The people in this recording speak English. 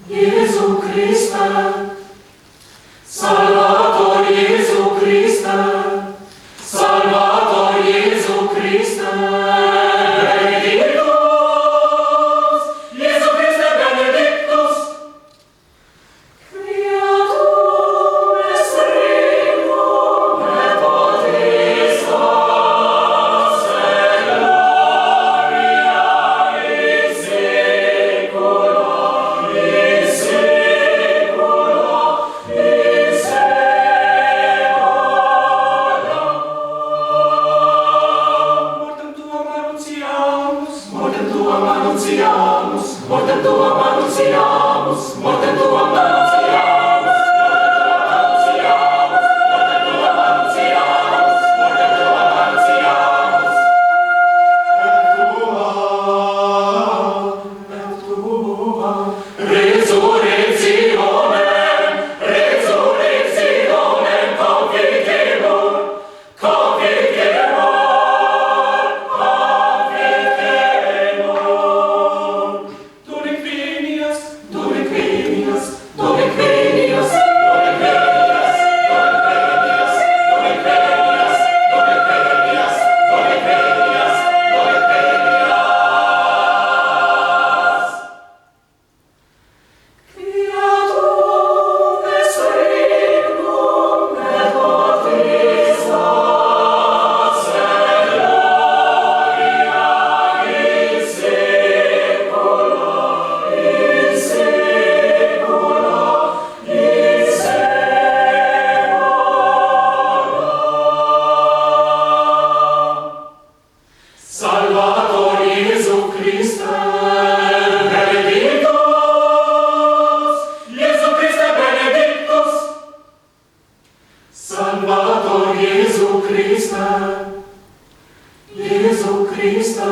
Jesu Christe, Salvator Jesu Christe, Salvator Jesu Christe, benedictus, Jesu Christe benedictus, Creatum est regnum et potestas et gloria in saecula, in saecula, in saecula. Mortem tuam annunciamus, mortem tuam annunciamus, mortem tuam annunciamus, mortem tuam annunciamus, mortem tuam annunciamus, mortem tuam annunciamus, et tua resurrectionem, resurrectionem confitemur, confitemur, confitemur. Donec venias, donec venias, donec venias, donec venias, donec venias, donec venias, donec venias, donec venias, donec venias. Creatum est regnum et potestas et gloria in saecula, in saecula, in saecula. Salvator Jesu Christe, benedictus, Jesu Christe benedictus, Salvator Jesu Christe, Jesu Christe,